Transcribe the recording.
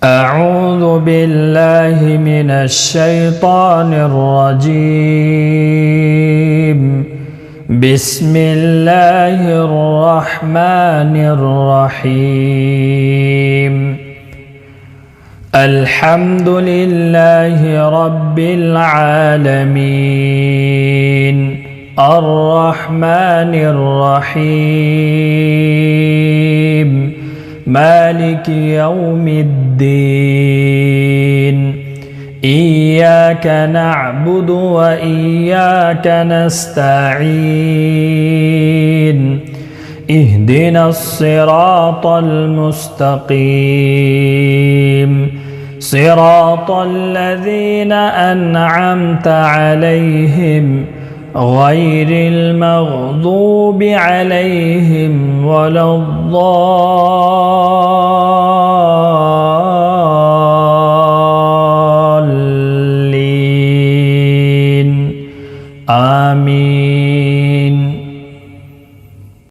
أعوذ بالله من الشيطان الرجيم. بسم الله الرحمن الرحيم. الحمد لله رب العالمين الرحمن الرحيم مالك يوم الدين. إياك نعبد وإياك نستعين. اهدنا الصراط المستقيم صراط الذين أنعمت عليهم غير المغضوب عليهم ولا الضالين. آمين.